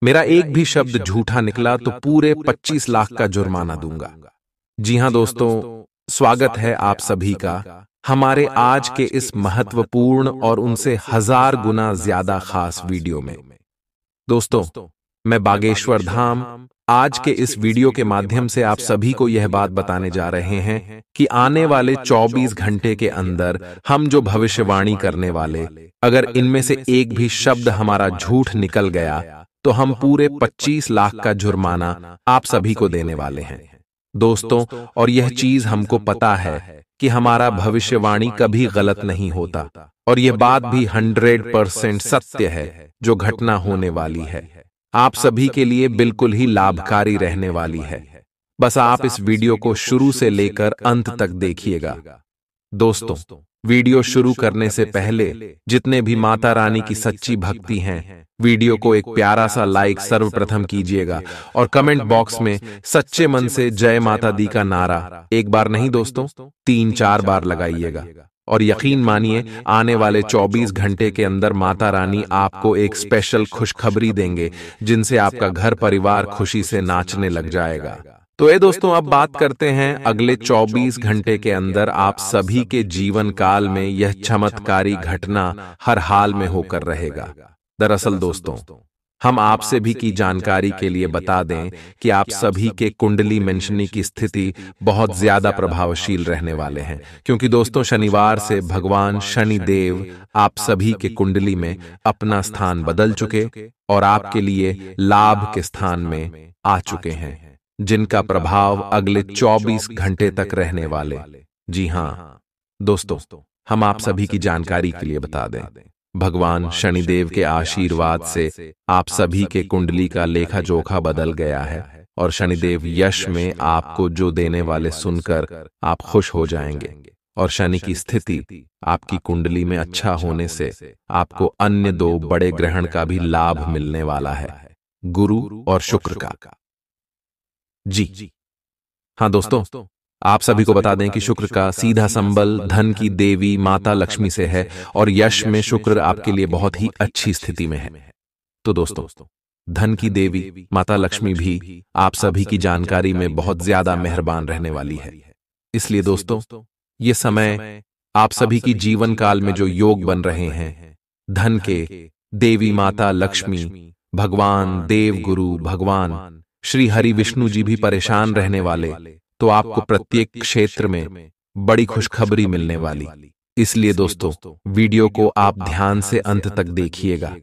मेरा एक भी शब्द झूठा निकला तो पूरे 25 लाख का जुर्माना दूंगा। जी हां दोस्तों, स्वागत है आप सभी का हमारे आज के इस महत्वपूर्ण और उनसे 1000 गुना ज्यादा खास वीडियो में। दोस्तों, मैं बागेश्वर धाम आज के इस वीडियो के माध्यम से आप सभी को यह बात बताने जा रहे हैं कि आने वाले 24 घंटे के अंदर हम जो भविष्यवाणी करने वाले, अगर इनमें से एक भी शब्द हमारा झूठ निकल गया तो हम पूरे 25 लाख का जुर्माना आप सभी को देने वाले हैं दोस्तों। और यह चीज हमको पता है कि हमारा भविष्यवाणी कभी गलत नहीं होता, और यह बात भी 100% सत्य है जो घटना होने वाली है। आप सभी के लिए बिल्कुल ही लाभकारी रहने वाली है। बस आप इस वीडियो को शुरू से लेकर अंत तक देखिएगा। दोस्तों, वीडियो शुरू करने से पहले जितने भी माता रानी की सच्ची भक्ति हैं, वीडियो को एक प्यारा सा लाइक सर्वप्रथम कीजिएगा और कमेंट बॉक्स में सच्चे मन से जय माता दी का नारा एक बार नहीं दोस्तों, 3-4 बार लगाइएगा। और यकीन मानिए, आने वाले 24 घंटे के अंदर माता रानी आपको एक स्पेशल खुशखबरी देंगे जिनसे आपका घर परिवार खुशी से नाचने लग जाएगा। तो दोस्तों, अब बात करते हैं अगले 24 घंटे के अंदर आप सभी के जीवन काल में यह चमत्कारी घटना हर हाल में होकर रहेगा। दरअसल दोस्तों, हम आपसे भी की जानकारी के लिए बता दें कि आप सभी के कुंडली मेंशनी की स्थिति बहुत ज्यादा प्रभावशील रहने वाले हैं, क्योंकि दोस्तों शनिवार से भगवान शनि देव आप सभी के कुंडली में अपना स्थान बदल चुके और आपके लिए लाभ के स्थान में आ चुके हैं, जिनका प्रभाव अगले 24 घंटे तक रहने वाले। जी हां दोस्तों, हम आप सभी की जानकारी के लिए बता दें, भगवान शनिदेव के आशीर्वाद से आप सभी के कुंडली का लेखा जोखा बदल गया है और शनिदेव यश में आपको जो देने वाले सुनकर आप खुश हो जाएंगे। और शनि की स्थिति आपकी कुंडली में अच्छा होने से आपको अन्य 2 बड़े ग्रहण का भी लाभ मिलने वाला है, गुरु और शुक्र का। जी हां दोस्तों, आप सभी को बता दें कि शुक्र का सीधा संबल धन की देवी माता लक्ष्मी से है और यश में शुक्र आपके लिए बहुत ही अच्छी स्थिति में है। तो दोस्तों, धन की देवी माता लक्ष्मी भी आप सभी की जानकारी में बहुत ज्यादा मेहरबान रहने वाली है। इसलिए दोस्तों, ये समय आप सभी की जीवन काल में जो योग बन रहे हैं, धन के देवी माता लक्ष्मी, भगवान देव गुरु भगवान श्री हरि विष्णु जी भी परेशान रहने वाले, तो आपको प्रत्येक क्षेत्र में बड़ी खुशखबरी मिलने वाली। इसलिए दोस्तों, वीडियो को आप ध्यान से अंत तक देखिएगा।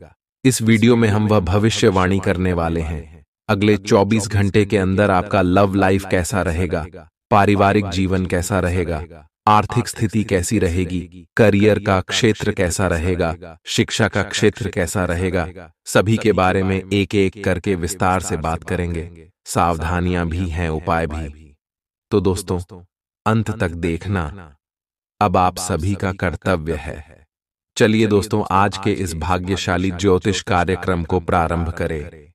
इस वीडियो में हम वह भविष्यवाणी करने वाले हैं अगले 24 घंटे के अंदर आपका लव लाइफ कैसा रहेगा, पारिवारिक जीवन कैसा रहेगा, आर्थिक स्थिति कैसी रहेगी, करियर का क्षेत्र कैसा रहेगा, शिक्षा का क्षेत्र कैसा रहेगा, सभी के बारे में एक एक करके विस्तार से बात करेंगे। सावधानियां भी हैं, उपाय भी। तो दोस्तों, अंत तक देखना अब आप सभी का कर्तव्य है। चलिए दोस्तों, आज के इस भाग्यशाली ज्योतिष कार्यक्रम को प्रारंभ करें।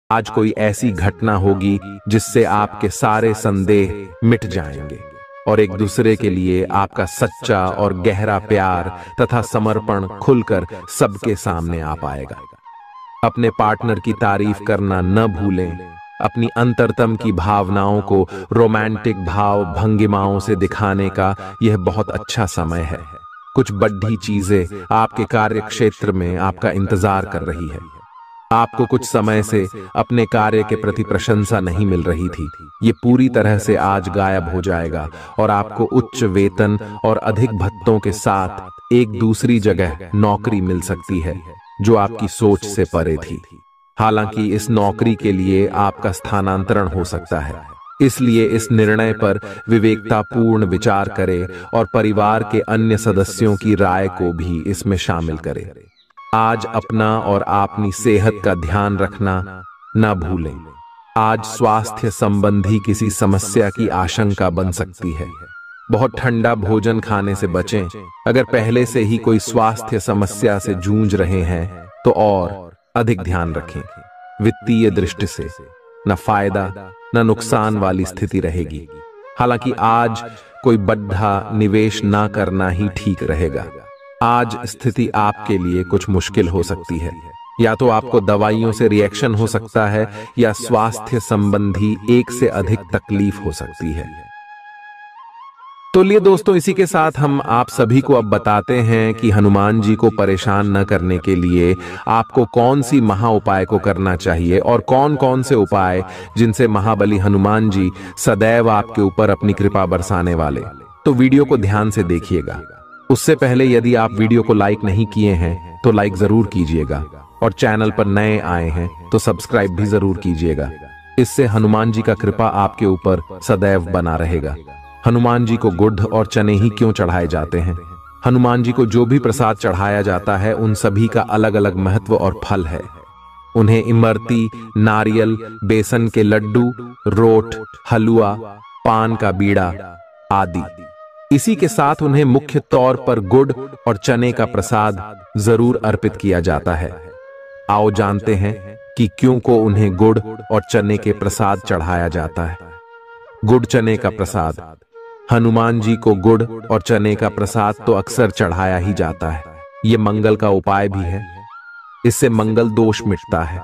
आज कोई ऐसी घटना होगी जिससे आपके सारे संदेह मिट जाएंगे और एक दूसरे के लिए आपका सच्चा और गहरा प्यार तथा समर्पण खुलकर सबके सामने आ पाएगा। अपने पार्टनर की तारीफ करना न भूलें। अपनी अंतरतम की भावनाओं को रोमांटिक भाव भंगिमाओं से दिखाने का यह बहुत अच्छा समय है। कुछ बड़ी चीजें आपके कार्य क्षेत्र में आपका इंतजार कर रही है। आपको कुछ समय से अपने कार्य के प्रति प्रशंसा नहीं मिल रही थी, ये पूरी तरह से आज गायब हो जाएगा और आपको उच्च वेतन और अधिक भत्तों के साथ एक दूसरी जगह नौकरी मिल सकती है जो आपकी सोच से परे थी। हालांकि इस नौकरी के लिए आपका स्थानांतरण हो सकता है, इसलिए इस निर्णय पर विवेकतापूर्ण विचार करें और परिवार के अन्य सदस्यों की राय को भी इसमें शामिल करें। आज अपना और अपनी सेहत का ध्यान रखना न भूलें। आज स्वास्थ्य संबंधी किसी समस्या की आशंका बन सकती है। बहुत ठंडा भोजन खाने से बचें। अगर पहले से ही कोई स्वास्थ्य समस्या से जूझ रहे हैं तो और अधिक ध्यान रखें। वित्तीय दृष्टि से न फायदा न नुकसान वाली स्थिति रहेगी। हालांकि आज कोई बड़ा निवेश ना करना ही ठीक रहेगा। आज स्थिति आपके लिए कुछ मुश्किल हो सकती है। या तो आपको दवाइयों से रिएक्शन हो सकता है या स्वास्थ्य संबंधी एक से अधिक तकलीफ हो सकती है। तो लिए दोस्तों, इसी के साथ हम आप सभी को अब बताते हैं कि हनुमान जी को परेशान न करने के लिए आपको कौन सी महा उपाय को करना चाहिए और कौन कौन से उपाय जिनसे महाबली हनुमान जी सदैव आपके ऊपर अपनी कृपा बरसाने वाले। तो वीडियो को ध्यान से देखिएगा। उससे पहले यदि आप वीडियो को लाइक नहीं किए हैं तो लाइक जरूर कीजिएगा और चैनल पर नए आए हैं तो सब्सक्राइब भी जरूर कीजिएगा। इससे हनुमान जी का कृपा आपके ऊपर सदैव बना रहेगा। हनुमान जी को गुड़ और चने ही क्यों चढ़ाए जाते हैं? हनुमान जी को जो भी प्रसाद चढ़ाया जाता है उन सभी का अलग अलग महत्व और फल है। उन्हें इमरती, नारियल, बेसन के लड्डू, रोट, हलवा, पान का बीड़ा आदि। इसी के साथ उन्हें मुख्य तौर पर गुड़ और चने का प्रसाद जरूर अर्पित किया जाता है। आओ जानते हैं कि क्यों को उन्हें गुड़ और चने के प्रसाद चढ़ाया जाता है। गुड़ चने का प्रसाद। हनुमान जी को गुड़ और चने का प्रसाद तो अक्सर चढ़ाया ही जाता है। ये मंगल का उपाय भी है। इससे मंगल दोष मिटता है।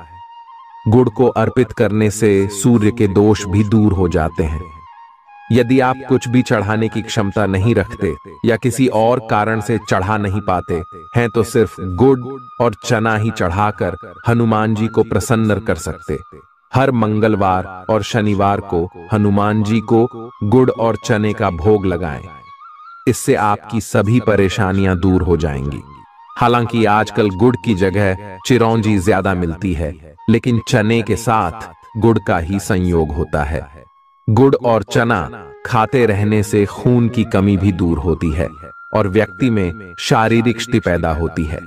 गुड़ को अर्पित करने से सूर्य के दोष भी दूर हो जाते हैं। यदि आप कुछ भी चढ़ाने की क्षमता नहीं रखते या किसी और कारण से चढ़ा नहीं पाते हैं तो सिर्फ गुड़ और चना ही चढ़ाकर हनुमान जी को प्रसन्न कर सकते। हर मंगलवार और शनिवार को हनुमान जी को गुड़ और चने का भोग लगाएं। इससे आपकी सभी परेशानियां दूर हो जाएंगी। हालांकि आजकल गुड़ की जगह चिरौंजी ज्यादा मिलती है, लेकिन चने के साथ गुड़ का ही संयोग होता है। गुड़ और चना खाते रहने से खून की कमी भी दूर होती है और व्यक्ति में शारीरिक शक्ति पैदा होती है।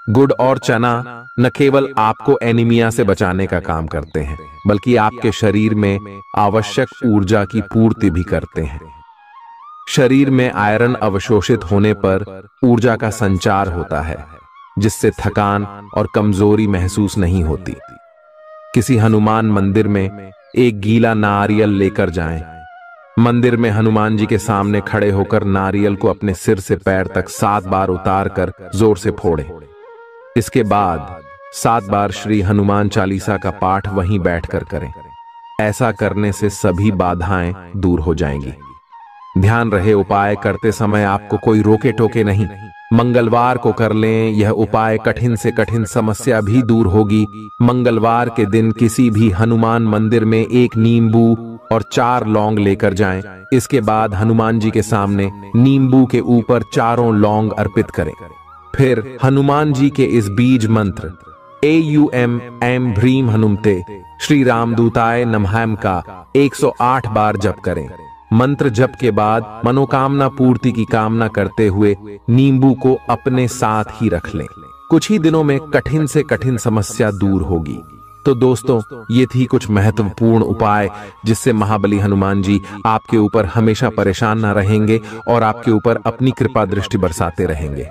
गुड़ और चना न केवल आपको एनीमिया से बचाने का काम करते हैं, बल्कि आपके शरीर में आवश्यक ऊर्जा की पूर्ति भी करते हैं। शरीर में आयरन अवशोषित होने पर ऊर्जा का संचार होता है, जिससे थकान और कमजोरी महसूस नहीं होती। किसी हनुमान मंदिर में एक गीला नारियल लेकर जाएं। मंदिर में हनुमान जी के सामने खड़े होकर नारियल को अपने सिर से पैर तक 7 बार उतार कर जोर से फोड़ें। इसके बाद 7 बार श्री हनुमान चालीसा का पाठ वहीं बैठकर करें। ऐसा करने से सभी बाधाएं दूर हो जाएंगी। ध्यान रहे, उपाय करते समय आपको कोई रोके टोके नहीं। मंगलवार को कर लें। यह उपाय कठिन से कठिन समस्या भी दूर होगी। मंगलवार के दिन किसी भी हनुमान मंदिर में 1 नींबू और 4 लौंग लेकर जाएं। इसके बाद हनुमान जी के सामने नींबू के ऊपर 4 लौंग अर्पित करें। फिर हनुमान जी के इस बीज मंत्र AUM ऐं ह्रीं हनुमते श्री रामदूताय नमः का 108 बार जप करें। मंत्र जप के बाद मनोकामना पूर्ति की कामना करते हुए नींबू को अपने साथ ही रख लें। कुछ ही दिनों में कठिन से कठिन समस्या दूर होगी। तो दोस्तों, ये थी कुछ महत्वपूर्ण उपाय जिससे महाबली हनुमान जी आपके ऊपर हमेशा परेशान ना रहेंगे और आपके ऊपर अपनी कृपा दृष्टि बरसाते रहेंगे।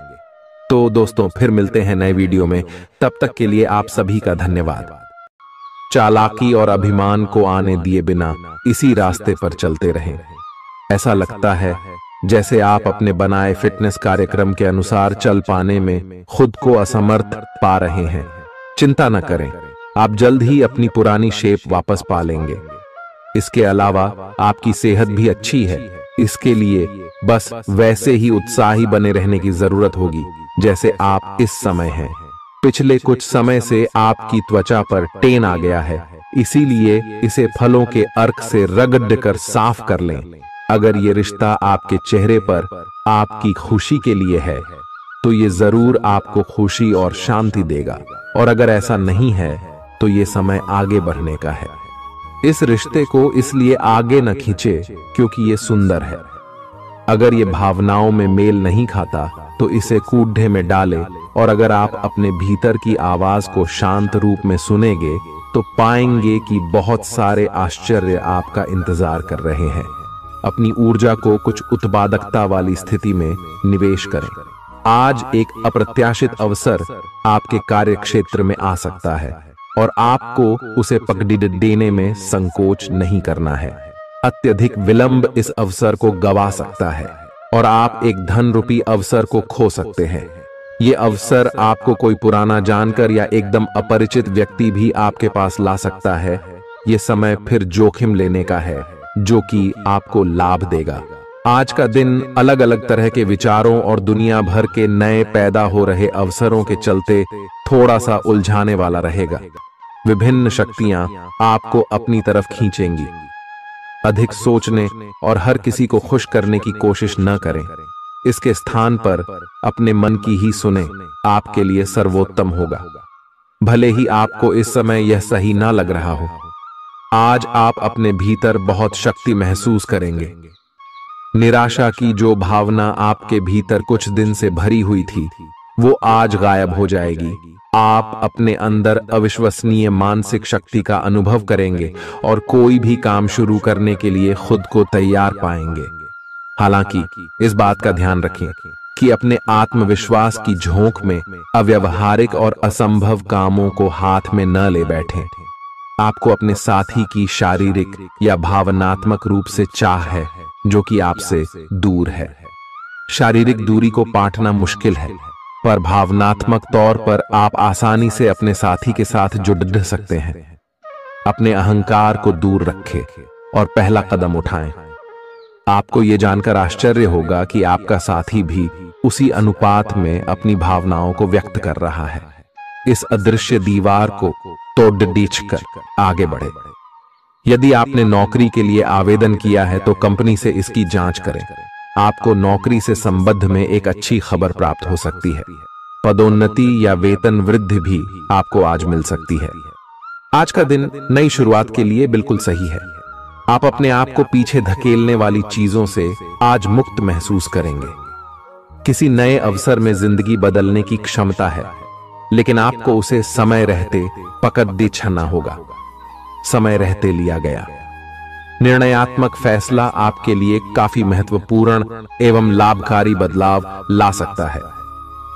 तो दोस्तों, फिर मिलते हैं नए वीडियो में। तब तक के लिए आप सभी का धन्यवाद। चालाकी और अभिमान को आने दिए बिना इसी रास्ते पर चलते रहें। ऐसा लगता है जैसे आप अपने बनाए फिटनेस कार्यक्रम के अनुसार चल पाने में खुद को असमर्थ पा रहे हैं। चिंता न करें, आप जल्द ही अपनी पुरानी शेप वापस पा लेंगे। इसके अलावा आपकी सेहत भी अच्छी है। इसके लिए बस वैसे ही उत्साही बने रहने की जरूरत होगी जैसे आप इस समय हैं। पिछले कुछ समय से आपकी त्वचा पर टेन आ गया है, इसीलिए इसे फलों के अर्क से रगड़ कर साफ कर लें। अगर ये रिश्ता आपके चेहरे पर आपकी खुशी के लिए है तो ये जरूर आपको खुशी और शांति देगा, और अगर ऐसा नहीं है तो ये समय आगे बढ़ने का है। इस रिश्ते को इसलिए आगे न खींचे क्योंकि ये सुंदर है। अगर ये भावनाओं में मेल नहीं खाता तो इसे कूढ़े में डाले, और अगर आप अपने भीतर की आवाज को शांत रूप में सुनेंगे तो पाएंगे कि बहुत सारे आश्चर्य आपका इंतजार कर रहे हैं। अपनी ऊर्जा को कुछ उत्पादकता वाली स्थिति में निवेश करें। आज एक अप्रत्याशित अवसर आपके कार्य क्षेत्र में आ सकता है और आपको उसे पकड़ देने में संकोच नहीं करना है। अत्यधिक विलंब इस अवसर को गवा सकता है और आप एक धन रूपी अवसर को खो सकते हैं। ये अवसर आपको कोई पुराना जानकर या एकदम अपरिचित व्यक्ति भी आपके पास ला सकता है। ये समय फिर जोखिम लेने का है जो कि आपको लाभ देगा। आज का दिन अलग अलग तरह के विचारों और दुनिया भर के नए पैदा हो रहे अवसरों के चलते थोड़ा सा उलझाने वाला रहेगा। विभिन्न शक्तियां आपको अपनी तरफ खींचेंगी। अधिक सोचने और हर किसी को खुश करने की कोशिश न करें। इसके स्थान पर अपने मन की ही सुने, आपके लिए सर्वोत्तम होगा। भले ही आपको इस समय यह सही ना लग रहा हो, आज आप अपने भीतर बहुत शक्ति महसूस करेंगे। निराशा की जो भावना आपके भीतर कुछ दिन से भरी हुई थी, वो आज गायब हो जाएगी। आप अपने अंदर अविश्वसनीय मानसिक शक्ति का अनुभव करेंगे और कोई भी काम शुरू करने के लिए खुद को तैयार पाएंगे। हालांकि इस बात का ध्यान रखें कि अपने आत्मविश्वास की झोंक में अव्यावहारिक और असंभव कामों को हाथ में न ले बैठें। आपको अपने साथी की शारीरिक या भावनात्मक रूप से चाह है जो कि आपसे दूर है। शारीरिक दूरी को पाटना मुश्किल है, पर भावनात्मक तौर पर आप आसानी से अपने साथी के साथ जुड़ सकते हैं। अपने अहंकार को दूर रखें और पहला कदम उठाएं। आपको यह जानकर आश्चर्य होगा कि आपका साथी भी उसी अनुपात में अपनी भावनाओं को व्यक्त कर रहा है। इस अदृश्य दीवार को तोड़ कर आगे बढ़े। यदि आपने नौकरी के लिए आवेदन किया है तो कंपनी से इसकी जांच करें। आपको नौकरी से संबंध में एक अच्छी खबर प्राप्त हो सकती है। पदोन्नति या वेतन वृद्धि भी आपको आज मिल सकती है। आज का दिन नई शुरुआत के लिए बिल्कुल सही है। आप अपने आप को पीछे धकेलने वाली चीजों से आज मुक्त महसूस करेंगे। किसी नए अवसर में जिंदगी बदलने की क्षमता है, लेकिन आपको उसे समय रहते पकड़ दे छना होगा। समय रहते लिया गया निर्णयात्मक फैसला आपके लिए काफी महत्वपूर्ण एवं लाभकारी बदलाव ला सकता है।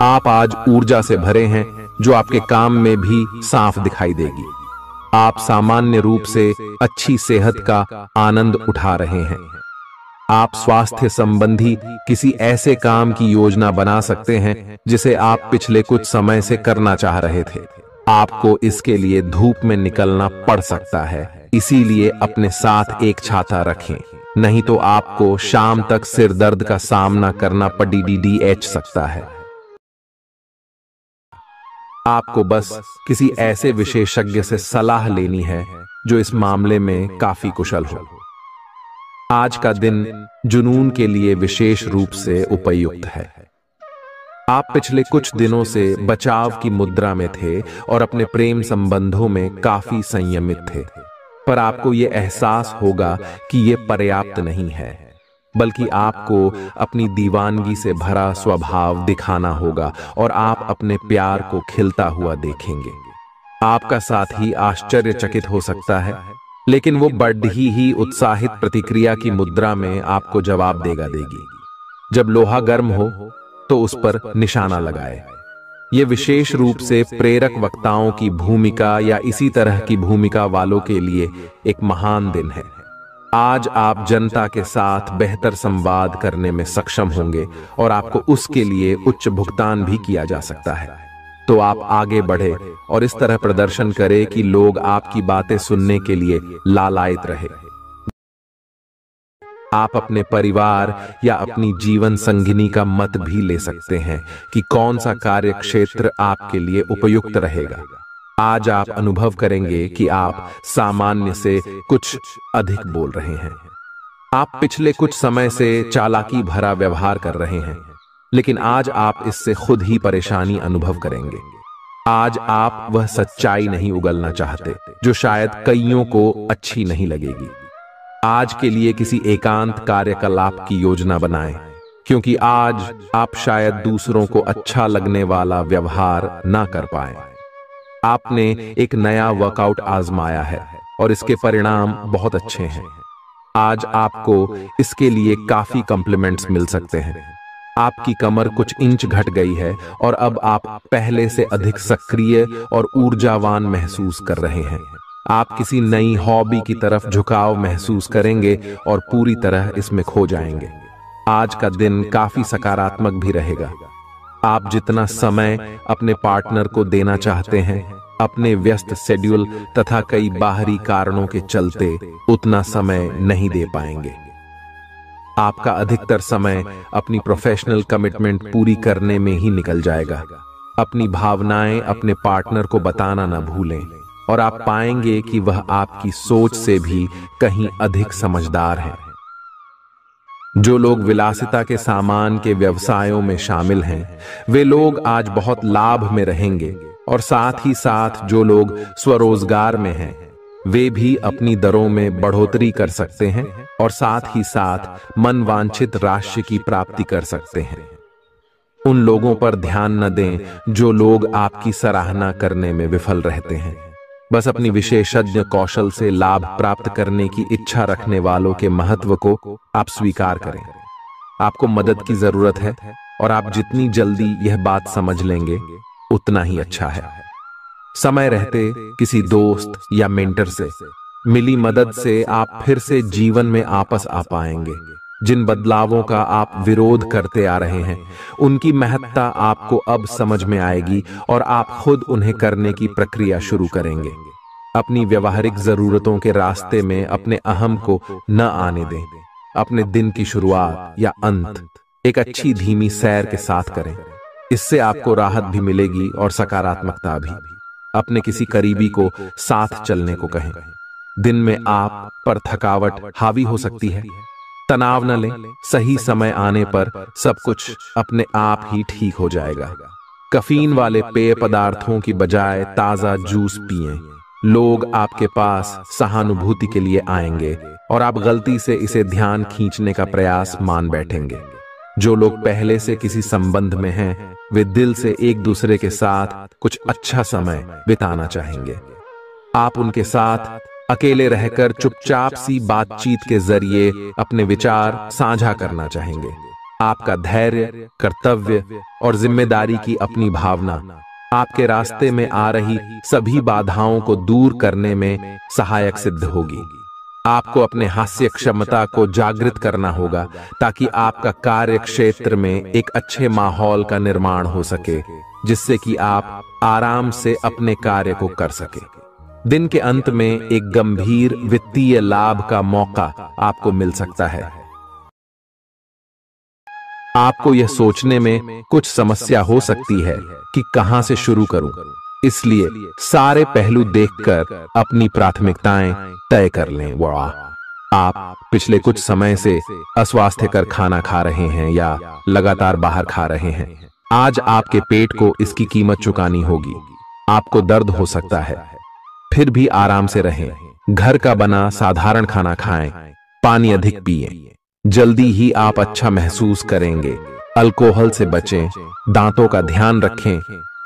आप आज ऊर्जा से भरे हैं जो आपके काम में भी साफ दिखाई देगी। आप सामान्य रूप से अच्छी सेहत का आनंद उठा रहे हैं। आप स्वास्थ्य संबंधी किसी ऐसे काम की योजना बना सकते हैं जिसे आप पिछले कुछ समय से करना चाह रहे थे। आपको इसके लिए धूप में निकलना पड़ सकता है, इसीलिए अपने साथ एक छाता रखें, नहीं तो आपको शाम तक सिर दर्द का सामना करना पड़ सकता है। आपको बस किसी ऐसे विशेषज्ञ से सलाह लेनी है जो इस मामले में काफी कुशल हो। आज का दिन जुनून के लिए विशेष रूप से उपयुक्त है। आप पिछले कुछ दिनों से बचाव की मुद्रा में थे और अपने प्रेम संबंधों में काफी संयमित थे, पर आपको यह एहसास होगा कि यह पर्याप्त नहीं है, बल्कि आपको अपनी दीवानगी से भरा स्वभाव दिखाना होगा और आप अपने प्यार को खिलता हुआ देखेंगे। आपका साथी आश्चर्यचकित हो सकता है, लेकिन वो बड़ी ही उत्साहित प्रतिक्रिया की मुद्रा में आपको जवाब देगी। जब लोहा गर्म हो तो उस पर निशाना लगाए। ये विशेष रूप से प्रेरक वक्ताओं की भूमिका या इसी तरह की भूमिका वालों के लिए एक महान दिन है। आज आप जनता के साथ बेहतर संवाद करने में सक्षम होंगे और आपको उसके लिए उच्च भुगतान भी किया जा सकता है। तो आप आगे बढ़े और इस तरह प्रदर्शन करें कि लोग आपकी बातें सुनने के लिए लालायित रहे। आप अपने परिवार या अपनी जीवन संगिनी का मत भी ले सकते हैं कि कौन सा कार्य क्षेत्र आपके लिए उपयुक्त रहेगा। आज आप अनुभव करेंगे कि आप सामान्य से कुछ अधिक बोल रहे हैं। आप पिछले कुछ समय से चालाकी भरा व्यवहार कर रहे हैं, लेकिन आज आप इससे खुद ही परेशानी अनुभव करेंगे। आज आप वह सच्चाई नहीं उगलना चाहते जो शायद कईयों को अच्छी नहीं लगेगी। आज के लिए किसी एकांत कार्यकलाप की योजना बनाएं, क्योंकि आज आप शायद दूसरों को अच्छा लगने वाला व्यवहार ना कर पाए। आपने एक नया वर्कआउट आजमाया है और इसके परिणाम बहुत अच्छे हैं। आज आपको इसके लिए काफी कॉम्प्लीमेंट्स मिल सकते हैं। आपकी कमर कुछ इंच घट गई है और अब आप पहले से अधिक सक्रिय और ऊर्जावान महसूस कर रहे हैं। आप किसी नई हॉबी की तरफ झुकाव महसूस करेंगे और पूरी तरह इसमें खो जाएंगे। आज का दिन काफी सकारात्मक भी रहेगा। आप जितना समय अपने पार्टनर को देना चाहते हैं, अपने व्यस्त शेड्यूल तथा कई बाहरी कारणों के चलते उतना समय नहीं दे पाएंगे। आपका अधिकतर समय अपनी प्रोफेशनल कमिटमेंट पूरी करने में ही निकल जाएगा। अपनी भावनाएं अपने पार्टनर को बताना न भूलें और आप पाएंगे कि वह आपकी सोच से भी कहीं अधिक समझदार है। जो लोग विलासिता के सामान के व्यवसायों में शामिल हैं, वे लोग आज बहुत लाभ में रहेंगे और साथ ही साथ जो लोग स्वरोजगार में हैं, वे भी अपनी दरों में बढ़ोतरी कर सकते हैं और साथ ही साथ मनवांछित राशि की प्राप्ति कर सकते हैं। उन लोगों पर ध्यान न दें जो लोग आपकी सराहना करने में विफल रहते हैं। बस अपनी विशेषज्ञ कौशल से लाभ प्राप्त करने की इच्छा रखने वालों के महत्व को आप स्वीकार करें। आपको मदद की जरूरत है और आप जितनी जल्दी यह बात समझ लेंगे उतना ही अच्छा है। समय रहते किसी दोस्त या मेंटर से मिली मदद से आप फिर से जीवन में आपस आ पाएंगे। जिन बदलावों का आप विरोध करते आ रहे हैं, उनकी महत्ता आपको अब समझ में आएगी और आप खुद उन्हें करने की प्रक्रिया शुरू करेंगे। अपनी व्यवहारिक जरूरतों के रास्ते में अपने अहम को न आने दें। अपने दिन की शुरुआत या अंत एक अच्छी धीमी सैर के साथ करें। इससे आपको राहत भी मिलेगी और सकारात्मकता भी। अपने किसी करीबी को साथ चलने को कहें। दिन में आप पर थकावट हावी हो सकती है, तनाव न लें। सही समय आने पर सब कुछ अपने आप ही ठीक हो जाएगा। कैफीन वाले पेय पदार्थों की बजाय ताजा जूस पिएं। लोग आपके पास सहानुभूति के लिए आएंगे और आप गलती से इसे ध्यान खींचने का प्रयास मान बैठेंगे। जो लोग पहले से किसी संबंध में हैं, वे दिल से एक दूसरे के साथ कुछ अच्छा समय बिताना चाहेंगे। आप उनके साथ अकेले रहकर चुपचाप सी बातचीत के जरिए अपने विचार साझा करना चाहेंगे। आपका धैर्य, कर्तव्य और जिम्मेदारी की अपनी भावना आपके रास्ते में आ रही सभी बाधाओं को दूर करने में सहायक सिद्ध होगी। आपको अपने हास्य क्षमता को जागृत करना होगा ताकि आपका कार्य क्षेत्र में एक अच्छे माहौल का निर्माण हो सके, जिससे कि आप आराम से अपने कार्य को कर सके। दिन के अंत में एक गंभीर वित्तीय लाभ का मौका आपको मिल सकता है। आपको यह सोचने में कुछ समस्या हो सकती है कि कहां से शुरू करूं, इसलिए सारे पहलू देखकर अपनी प्राथमिकताएं तय कर लें। आप पिछले कुछ समय से अस्वास्थ्यकर खाना खा रहे हैं या लगातार बाहर खा रहे हैं। आज आपके पेट को इसकी कीमत चुकानी होगी। आपको दर्द हो सकता है, फिर भी आराम से रहें। घर का बना साधारण खाना खाएं, पानी अधिक पिएं। जल्दी ही आप अच्छा महसूस करेंगे। अल्कोहल से बचें, दांतों का ध्यान रखें।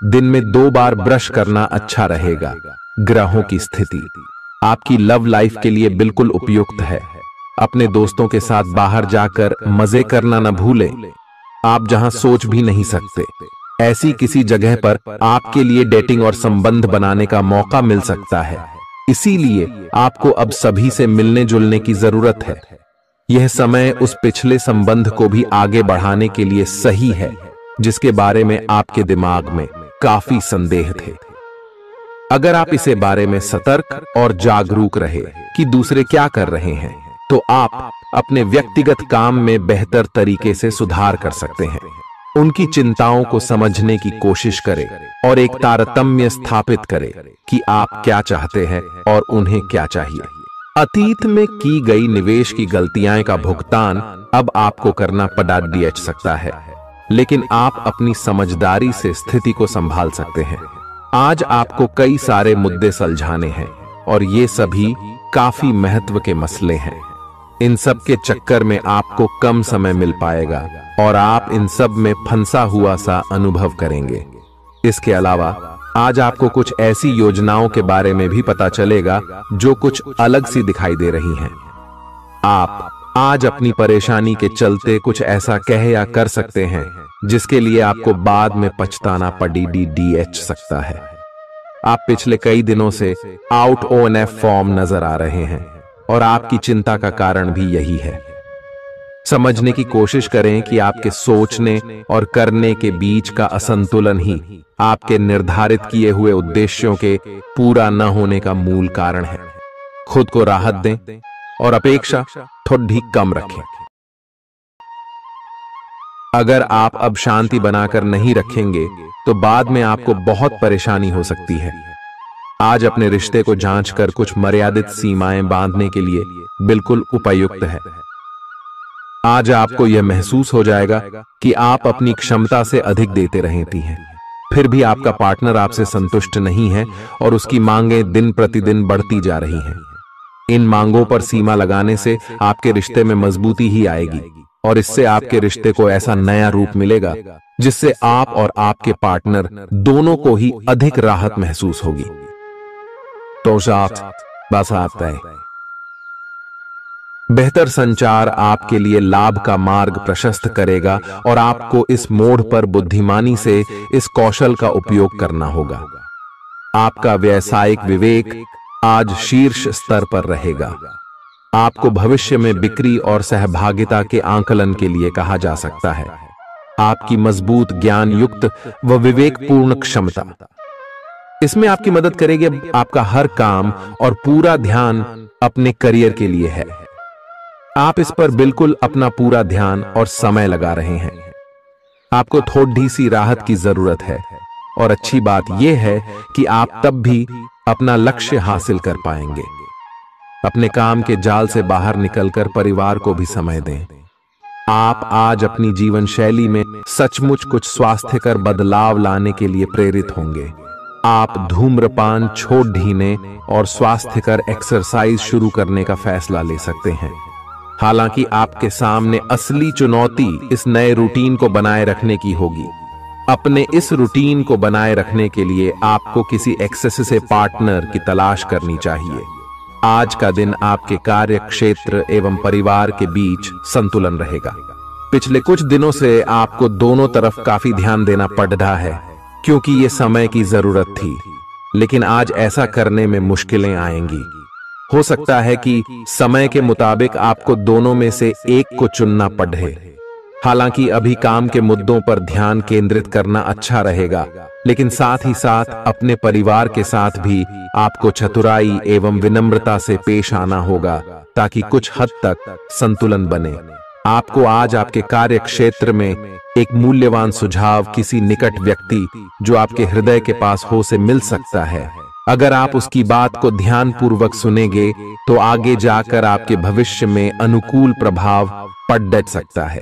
दिन में 2 बार ब्रश करना अच्छा रहेगा। ग्रहों की स्थिति आपकी लव लाइफ के लिए बिल्कुल उपयुक्त है। अपने दोस्तों के साथ बाहर जाकर मजे करना न भूलें। आप जहां सोच भी नहीं सकते, ऐसी किसी जगह पर आपके लिए डेटिंग और संबंध बनाने का मौका मिल सकता है। इसीलिए आपको अब सभी से मिलने जुलने की जरूरत है। यह समय उस पिछले संबंध को भी आगे बढ़ाने के लिए सही है जिसके बारे में आपके दिमाग में काफी संदेह थे। अगर आप इसे बारे में सतर्क और जागरूक रहे कि दूसरे क्या कर रहे हैं, तो आप अपने व्यक्तिगत काम में बेहतर तरीके से सुधार कर सकते हैं। उनकी चिंताओं को समझने की कोशिश करें और एक तारतम्य स्थापित करें कि आप क्या चाहते हैं और उन्हें क्या चाहिए। अतीत में की गई निवेश की गलतियां का भुगतान अब आपको करना पड़ सकता है, लेकिन आप अपनी समझदारी से स्थिति को संभाल सकते हैं। आज आपको कई सारे मुद्दे सुलझाने हैं और ये सभी काफी महत्व के मसले हैं। इन सब के चक्कर में आपको कम समय मिल पाएगा और आप इन सब में फंसा हुआ सा अनुभव करेंगे। इसके अलावा आज आपको कुछ ऐसी योजनाओं के बारे में भी पता चलेगा जो कुछ अलग सी दिखाई दे रही हैं। आप आज अपनी परेशानी के चलते कुछ ऐसा कह या कर सकते हैं जिसके लिए आपको बाद में पछताना पड़ सकता है। आप पिछले कई दिनों से आउट ऑन ए फॉर्म नजर आ रहे हैं और आपकी चिंता का कारण भी यही है। समझने की कोशिश करें कि आपके सोचने और करने के बीच का असंतुलन ही आपके निर्धारित किए हुए उद्देश्यों के पूरा न होने का मूल कारण है। खुद को राहत दें और अपेक्षा थोड़ी कम रखें। अगर आप अब शांति बनाकर नहीं रखेंगे तो बाद में आपको बहुत परेशानी हो सकती है। आज अपने रिश्ते को जांचकर कुछ मर्यादित सीमाएं बांधने के लिए बिल्कुल उपयुक्त है। आज आपको यह महसूस हो जाएगा कि आप अपनी क्षमता से अधिक देते रहती हैं, फिर भी आपका पार्टनर आपसे संतुष्ट नहीं है और उसकी मांगें दिन प्रतिदिन बढ़ती जा रही हैं। इन मांगों पर सीमा लगाने से आपके रिश्ते में मजबूती ही आएगी और इससे आपके रिश्ते को ऐसा नया रूप मिलेगा जिससे आप और आपके पार्टनर दोनों को ही अधिक राहत महसूस होगी। तो साथ बस आता है। बेहतर संचार आपके लिए लाभ का मार्ग प्रशस्त करेगा और आपको इस मोड़ पर बुद्धिमानी से इस कौशल का उपयोग करना होगा। आपका व्यावसायिक विवेक आज शीर्ष स्तर पर रहेगा। आपको भविष्य में बिक्री और सहभागिता के आंकलन के लिए कहा जा सकता है। आपकी मजबूत ज्ञान युक्त व विवेकपूर्ण क्षमता इसमें आपकी मदद करेगी। आपका हर काम और पूरा ध्यान अपने करियर के लिए है। आप इस पर बिल्कुल अपना पूरा ध्यान और समय लगा रहे हैं। आपको थोड़ी सी राहत की जरूरत है और अच्छी बात यह है कि आप तब भी अपना लक्ष्य हासिल कर पाएंगे। अपने काम के जाल से बाहर निकलकर परिवार को भी समय दें। आप आज अपनी जीवन शैली में सचमुच कुछ स्वास्थ्यकर बदलाव लाने के लिए प्रेरित होंगे। आप धूम्रपान छोड़ देने और स्वास्थ्यकर एक्सरसाइज शुरू करने का फैसला ले सकते हैं। हालांकि आपके सामने असली चुनौती इस नए रूटीन को बनाए रखने की होगी। अपने इस रूटीन को बनाए रखने के लिए आपको किसी एक्सेस से पार्टनर की तलाश करनी चाहिए। आज का दिन आपके कार्य क्षेत्र एवं परिवार के बीच संतुलन रहेगा। पिछले कुछ दिनों से आपको दोनों तरफ काफी ध्यान देना पड़ रहा है क्योंकि ये समय की जरूरत थी, लेकिन आज ऐसा करने में मुश्किलें आएंगी। हो सकता है कि समय के मुताबिक आपको दोनों में से एक को चुनना पड़े। हालांकि अभी काम के मुद्दों पर ध्यान केंद्रित करना अच्छा रहेगा, लेकिन साथ ही साथ अपने परिवार के साथ भी आपको चतुराई एवं विनम्रता से पेश आना होगा ताकि कुछ हद तक संतुलन बने। आपको आज आपके कार्य क्षेत्र में एक मूल्यवान सुझाव किसी निकट व्यक्ति जो आपके हृदय के पास हो से मिल सकता है। अगर आप उसकी बात को ध्यानपूर्वक सुनेंगे तो आगे जाकर आपके भविष्य में अनुकूल प्रभाव पड़ सकता है।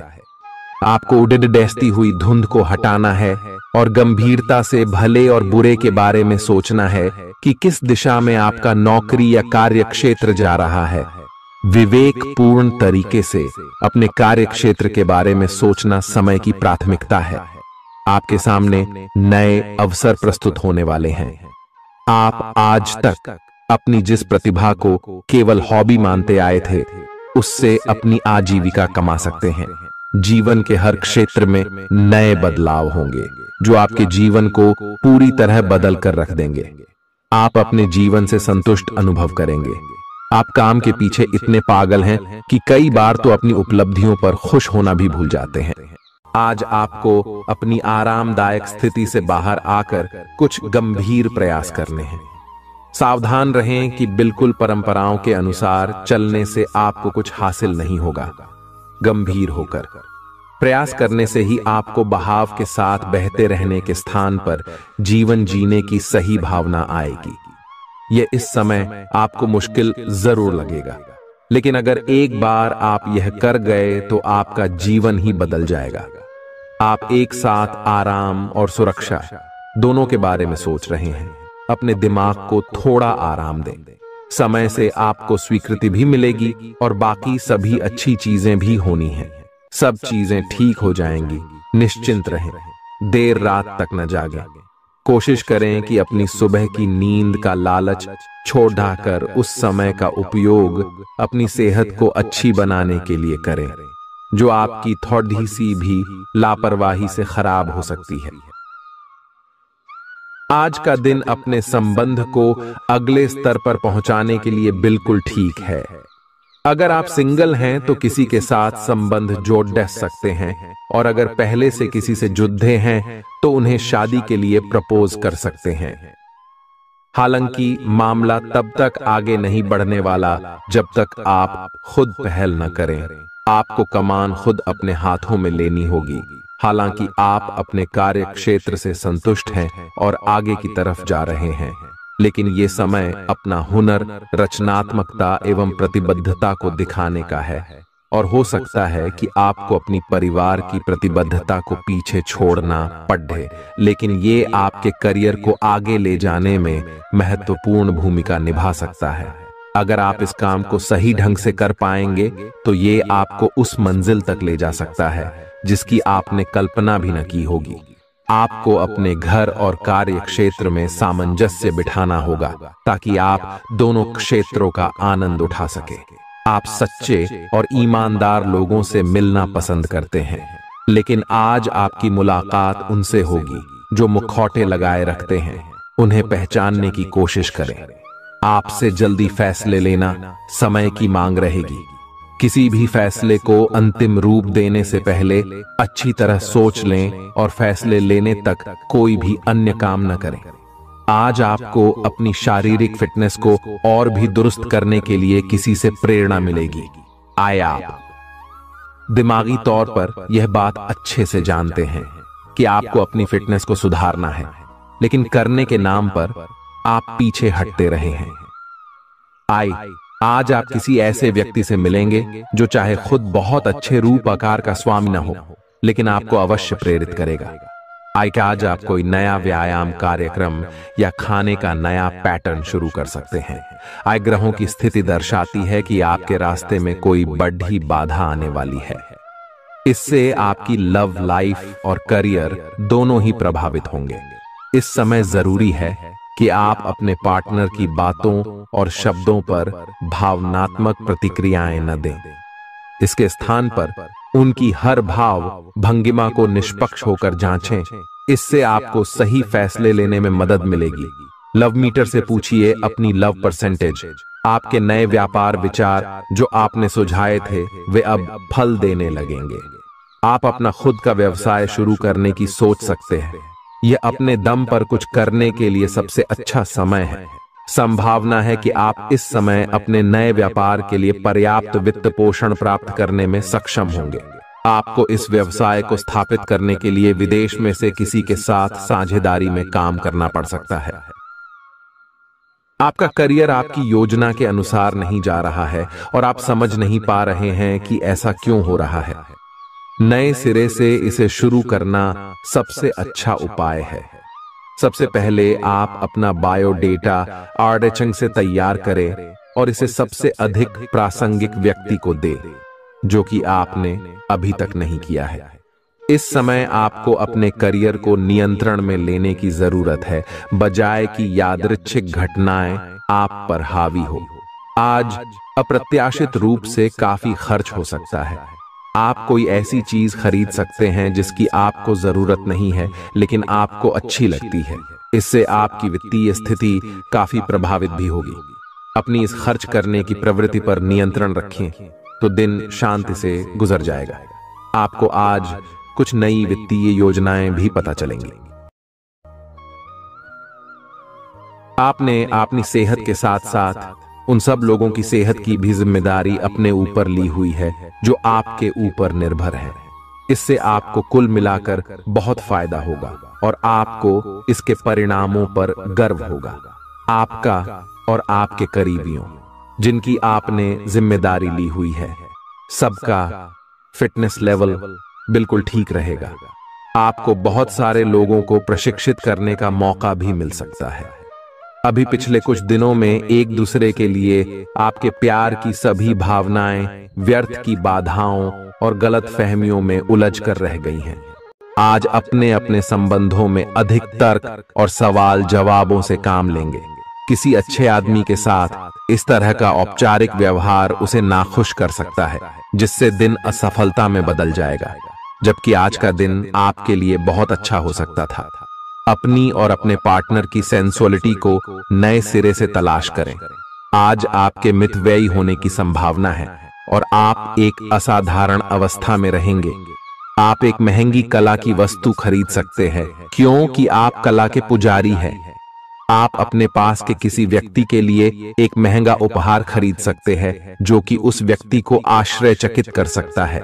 आपको उड़द डैसती हुई धुंध को हटाना है और गंभीरता से भले और बुरे के बारे में सोचना है कि किस दिशा में आपका नौकरी या कार्य क्षेत्र जा रहा है। विवेकपूर्ण तरीके से अपने कार्य क्षेत्र के बारे में सोचना समय की प्राथमिकता है। आपके सामने नए अवसर प्रस्तुत होने वाले हैं। आप आज तक अपनी जिस प्रतिभा को केवल हॉबी मानते आए थे, उससे अपनी आजीविका कमा सकते हैं। जीवन के हर क्षेत्र में नए बदलाव होंगे जो आपके जीवन को पूरी तरह बदल कर रख देंगे। आप अपने जीवन से संतुष्ट अनुभव करेंगे। आप काम के पीछे इतने पागल हैं कि कई बार तो अपनी उपलब्धियों पर खुश होना भी भूल जाते हैं। आज आपको अपनी आरामदायक स्थिति से बाहर आकर कुछ गंभीर प्रयास करने हैं। सावधान रहें कि बिल्कुल परंपराओं के अनुसार चलने से आपको कुछ हासिल नहीं होगा। गंभीर होकर प्रयास करने से ही आपको बहाव के साथ बहते रहने के स्थान पर जीवन जीने की सही भावना आएगी। यह इस समय आपको मुश्किल जरूर लगेगा, लेकिन अगर एक बार आप यह कर गए तो आपका जीवन ही बदल जाएगा। आप एक साथ आराम और सुरक्षा दोनों के बारे में सोच रहे हैं। अपने दिमाग को थोड़ा आराम दें। समय से आपको स्वीकृति भी मिलेगी और बाकी सभी अच्छी चीजें भी होनी हैं। सब चीजें ठीक हो जाएंगी। निश्चिंत रहें। देर रात तक न जागें। कोशिश करें कि अपनी सुबह की नींद का लालच छोड़कर उस समय का उपयोग अपनी सेहत को अच्छी बनाने के लिए करें, जो आपकी थोड़ी सी भी लापरवाही से खराब हो सकती है। आज का दिन अपने संबंध को अगले स्तर पर पहुंचाने के लिए बिल्कुल ठीक है। अगर आप सिंगल हैं तो किसी के साथ संबंध जोड़ सकते हैं, और अगर पहले से किसी से जुड़े हैं तो उन्हें शादी के लिए प्रपोज कर सकते हैं। हालांकि मामला तब तक आगे नहीं बढ़ने वाला जब तक आप खुद पहल न करें। आपको कमान खुद अपने हाथों में लेनी होगी। हालांकि आप अपने कार्य क्षेत्र से संतुष्ट हैं और आगे की तरफ जा रहे हैं, लेकिन ये समय अपना हुनर, रचनात्मकता एवं प्रतिबद्धता को दिखाने का है। और हो सकता है कि आपको अपनी परिवार की प्रतिबद्धता को पीछे छोड़ना पड़े, लेकिन ये आपके करियर को आगे ले जाने में महत्वपूर्ण भूमिका निभा सकता है। अगर आप इस काम को सही ढंग से कर पाएंगे तो ये आपको उस मंजिल तक ले जा सकता है जिसकी आपने कल्पना भी न की होगी। आपको अपने घर और कार्य क्षेत्र में सामंजस्य बिठाना होगा ताकि आप दोनों क्षेत्रों का आनंद उठा सके। आप सच्चे और ईमानदार लोगों से मिलना पसंद करते हैं, लेकिन आज आपकी मुलाकात उनसे होगी जो मुखौटे लगाए रखते हैं। उन्हें पहचानने की कोशिश करें। आपसे जल्दी फैसले लेना समय की मांग रहेगी। किसी भी फैसले को अंतिम रूप देने से पहले अच्छी तरह सोच लें और फैसले लेने तक कोई भी अन्य काम न करें। आज आपको अपनी शारीरिक फिटनेस को और भी दुरुस्त करने के लिए किसी से प्रेरणा मिलेगी। आए आप दिमागी तौर पर यह बात अच्छे से जानते हैं कि आपको अपनी फिटनेस को सुधारना है, लेकिन करने के नाम पर आप पीछे हटते रहे हैं। आज आप किसी ऐसे व्यक्ति से मिलेंगे जो चाहे खुद बहुत अच्छे रूप आकार का स्वामी न हो, लेकिन आपको अवश्य प्रेरित करेगा। आज आप कोई नया व्यायाम कार्यक्रम या खाने का नया पैटर्न शुरू कर सकते हैं। ग्रहों की स्थिति दर्शाती है कि आपके रास्ते में कोई बड़ी बाधा आने वाली है। इससे आपकी लव लाइफ और करियर दोनों ही प्रभावित होंगे। इस समय जरूरी है कि आप अपने पार्टनर की बातों और शब्दों पर भावनात्मक प्रतिक्रियाएं न दें। इसके स्थान पर उनकी हर भाव भंगिमा को निष्पक्ष होकर जांचें। इससे आपको सही फैसले लेने में मदद मिलेगी। लव मीटर से पूछिए अपनी लव परसेंटेज। आपके नए व्यापार विचार जो आपने सुझाए थे वे अब फल देने लगेंगे। आप अपना खुद का व्यवसाय शुरू करने की सोच सकते हैं। यह अपने दम पर कुछ करने के लिए सबसे अच्छा समय है। संभावना है कि आप इस समय अपने नए व्यापार के लिए पर्याप्त वित्त पोषण प्राप्त करने में सक्षम होंगे। आपको इस व्यवसाय को स्थापित करने के लिए विदेश में से किसी के साथ साझेदारी में काम करना पड़ सकता है। आपका करियर आपकी योजना के अनुसार नहीं जा रहा है और आप समझ नहीं पा रहे हैं कि ऐसा क्यों हो रहा है। नए सिरे से इसे शुरू करना सबसे अच्छा उपाय है। सबसे पहले आप अपना बायोडेटा आर्डेचंग से तैयार करें और इसे सबसे अधिक प्रासंगिक व्यक्ति को दें जो कि आपने अभी तक नहीं किया है। इस समय आपको अपने करियर को नियंत्रण में लेने की जरूरत है, बजाय कि यादृच्छिक घटनाएं आप पर हावी हो। आज अप्रत्याशित रूप से काफी खर्च हो सकता है। आप कोई ऐसी चीज खरीद सकते हैं जिसकी आपको जरूरत नहीं है लेकिन आपको अच्छी लगती है। इससे आपकी वित्तीय स्थिति काफी प्रभावित भी होगी। अपनी इस खर्च करने की प्रवृत्ति पर नियंत्रण रखें तो दिन शांति से गुजर जाएगा। आपको आज कुछ नई वित्तीय योजनाएं भी पता चलेंगी। आपने अपनी सेहत के साथ साथ उन सब लोगों की सेहत की भी जिम्मेदारी अपने ऊपर ली हुई है जो आपके ऊपर निर्भर है। इससे आपको कुल मिलाकर बहुत फायदा होगा और आपको इसके परिणामों पर गर्व होगा। आपका और आपके करीबियों जिनकी आपने जिम्मेदारी ली हुई है, सबका फिटनेस लेवल बिल्कुल ठीक रहेगा। आपको बहुत सारे लोगों को प्रशिक्षित करने का मौका भी मिल सकता है। अभी पिछले कुछ दिनों में एक दूसरे के लिए आपके प्यार की सभी भावनाएं व्यर्थ की बाधाओं और गलत फहमियों में उलझ कर रह गई हैं। आज अपने अपने संबंधों में अधिक तर्क और सवाल जवाबों से काम लेंगे। किसी अच्छे आदमी के साथ इस तरह का औपचारिक व्यवहार उसे नाखुश कर सकता है, जिससे दिन असफलता में बदल जाएगा। जबकि आज का दिन आपके लिए बहुत अच्छा हो सकता था। अपनी और अपने पार्टनर की सेंसुअलिटी को नए सिरे से तलाश करें। आज आपके मितव्ययी होने की संभावना है और आप एक असाधारण अवस्था में रहेंगे। आप एक महंगी कला की वस्तु खरीद सकते हैं क्योंकि आप कला के पुजारी हैं। आप अपने पास के किसी व्यक्ति के लिए एक महंगा उपहार खरीद सकते हैं जो कि उस व्यक्ति को आश्चर्यचकित कर सकता है।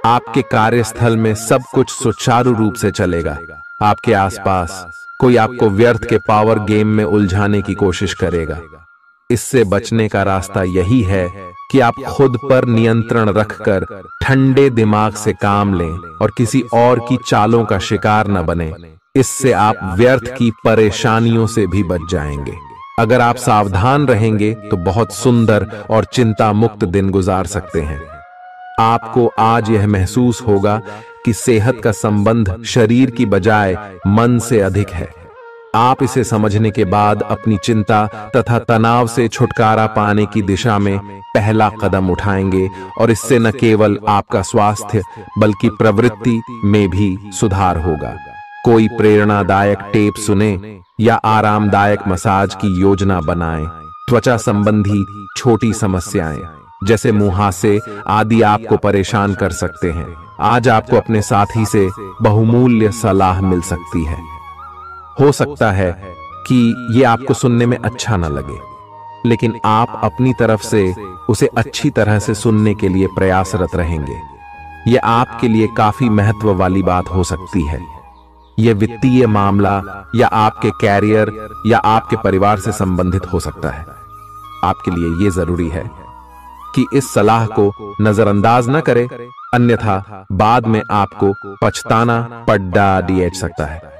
आपके कार्यस्थल में सब कुछ सुचारू रूप से चलेगा। आपके आसपास कोई आपको व्यर्थ के पावर गेम में उलझाने की कोशिश करेगा। इससे बचने का रास्ता यही है कि आप खुद पर नियंत्रण रखकर ठंडे दिमाग से काम लें और किसी और की चालों का शिकार न बने। इससे आप व्यर्थ की परेशानियों से भी बच जाएंगे। अगर आप सावधान रहेंगे तो बहुत सुंदर और चिंता मुक्त दिन गुजार सकते हैं। आपको आज यह महसूस होगा कि सेहत का संबंध शरीर की बजाय मन से अधिक है। आप इसे समझने के बाद अपनी चिंता तथा तनाव से छुटकारा पाने की दिशा में पहला कदम उठाएंगे और इससे न केवल आपका स्वास्थ्य बल्कि प्रवृत्ति में भी सुधार होगा। कोई प्रेरणादायक टेप सुने या आरामदायक मसाज की योजना बनाएं। त्वचा संबंधी छोटी समस्याएं जैसे मुहासे आदि आपको परेशान कर सकते हैं। आज आपको अपने साथी से बहुमूल्य सलाह मिल सकती है। हो सकता है कि ये आपको सुनने में अच्छा न लगे, लेकिन आप अपनी तरफ से उसे अच्छी तरह से सुनने के लिए प्रयासरत रहेंगे। यह आपके लिए काफी महत्व वाली बात हो सकती है। यह वित्तीय मामला या आपके कैरियर या आपके परिवार से संबंधित हो सकता है। आपके लिए यह जरूरी है कि इस सलाह को नजरअंदाज न करें, अन्यथा बाद में आपको पछताना पड़ सकता है।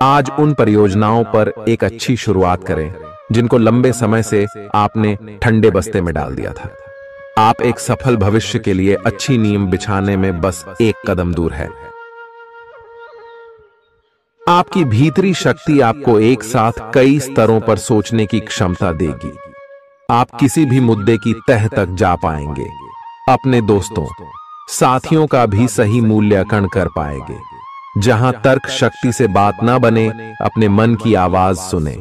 आज उन परियोजनाओं पर एक अच्छी शुरुआत करें जिनको लंबे समय से आपने ठंडे बस्ते में डाल दिया था। आप एक सफल भविष्य के लिए अच्छी नींव बिछाने में बस एक कदम दूर है। आपकी भीतरी शक्ति आपको एक साथ कई स्तरों पर सोचने की क्षमता देगी। आप किसी भी मुद्दे की तह तक जा पाएंगे। अपने दोस्तों, साथियों का भी सही मूल्यांकन कर पाएंगे। जहां तर्क शक्ति से बात ना बने, अपने मन की आवाज सुने।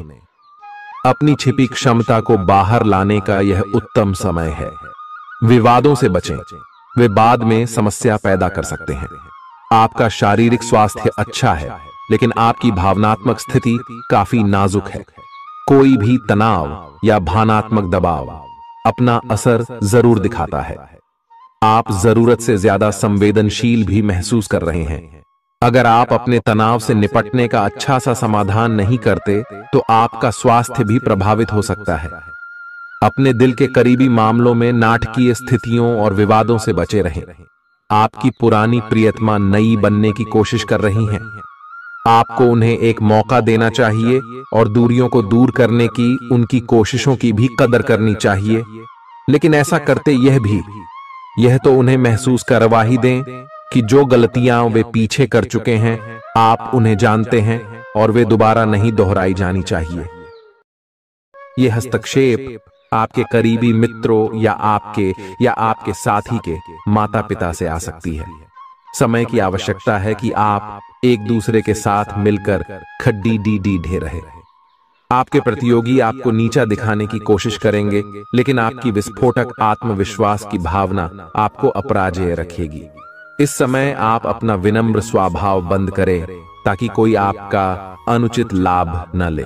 अपनी छिपी क्षमता को बाहर लाने का यह उत्तम समय है। विवादों से बचें, वे बाद में समस्या पैदा कर सकते हैं। आपका शारीरिक स्वास्थ्य अच्छा है, लेकिन आपकी भावनात्मक स्थिति काफी नाजुक है। कोई भी तनाव या भावनात्मक दबाव अपना असर जरूर दिखाता है। आप जरूरत से ज्यादा संवेदनशील भी महसूस कर रहे हैं। अगर आप अपने तनाव से निपटने का अच्छा सा समाधान नहीं करते तो आपका स्वास्थ्य भी प्रभावित हो सकता है। अपने दिल के करीबी मामलों में नाटकीय स्थितियों और विवादों से बचे रहें। आपकी पुरानी प्रियतमा नई बनने की कोशिश कर रही हैं। आपको उन्हें एक मौका देना चाहिए और दूरियों को दूर करने की उनकी कोशिशों की भी कदर करनी चाहिए। लेकिन ऐसा करते यह तो उन्हें महसूस करवा ही दें कि जो गलतियां वे पीछे कर चुके हैं आप उन्हें जानते हैं और वे दोबारा नहीं दोहराई जानी चाहिए। यह हस्तक्षेप आपके करीबी मित्रों या आपके साथी के माता पिता से आ सकती है। समय की आवश्यकता है कि आप एक दूसरे के साथ मिलकर खड्डी ढे रहे। आपके प्रतियोगी आपको नीचा दिखाने की कोशिश करेंगे, लेकिन आपकी विस्फोटक आत्मविश्वास की भावना आपको अपराजेय रखेगी। इस समय आप अपना विनम्र स्वभाव बंद करें ताकि कोई आपका अनुचित लाभ न ले।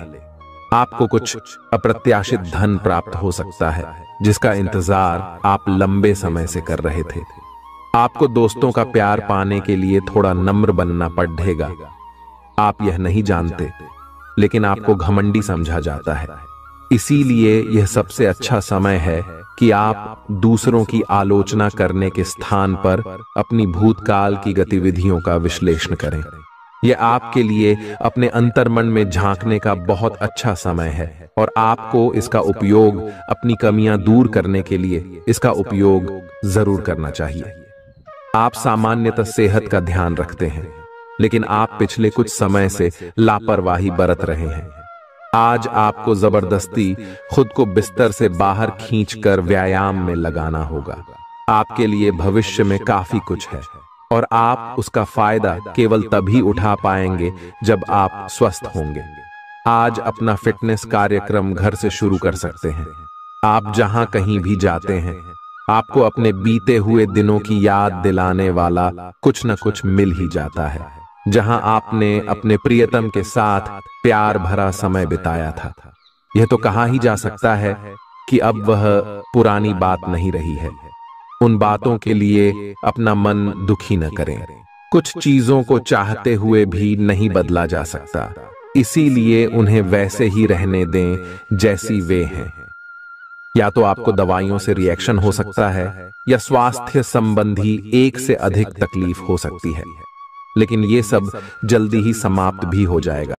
आपको कुछ अप्रत्याशित धन प्राप्त हो सकता है जिसका इंतजार आप लंबे समय से कर रहे थे। आपको दोस्तों का प्यार पाने के लिए थोड़ा नम्र बनना पड़ेगा। आप यह नहीं जानते, लेकिन आपको घमंडी समझा जाता है। इसीलिए यह सबसे अच्छा समय है कि आप दूसरों की आलोचना करने के स्थान पर अपनी भूतकाल की गतिविधियों का विश्लेषण करें। यह आपके लिए अपने अंतर्मन में झांकने का बहुत अच्छा समय है और आपको इसका उपयोग अपनी कमियां दूर करने के लिए इसका उपयोग जरूर करना चाहिए। आप सामान्यतः सेहत का ध्यान रखते हैं, लेकिन आप पिछले कुछ समय से लापरवाही बरत रहे हैं। आज आपको जबरदस्ती खुद को बिस्तर से बाहर खींचकर व्यायाम में लगाना होगा। आपके लिए भविष्य में काफी कुछ है और आप उसका फायदा केवल तभी उठा पाएंगे जब आप स्वस्थ होंगे। आज अपना फिटनेस कार्यक्रम घर से शुरू कर सकते हैं। आप जहां कहीं भी जाते हैं, आपको अपने बीते हुए दिनों की याद दिलाने वाला कुछ न कुछ मिल ही जाता है। जहां आपने अपने प्रियतम के साथ प्यार भरा समय बिताया था, यह तो कहा ही जा सकता है कि अब वह पुरानी बात नहीं रही है। उन बातों के लिए अपना मन दुखी न करें। कुछ चीजों को चाहते हुए भी नहीं बदला जा सकता, इसीलिए उन्हें वैसे ही रहने दें जैसी वे हैं। या तो आपको दवाइयों से रिएक्शन हो सकता है, या स्वास्थ्य संबंधी एक से अधिक तकलीफ हो सकती है, लेकिन ये सब जल्दी ही समाप्त भी हो जाएगा।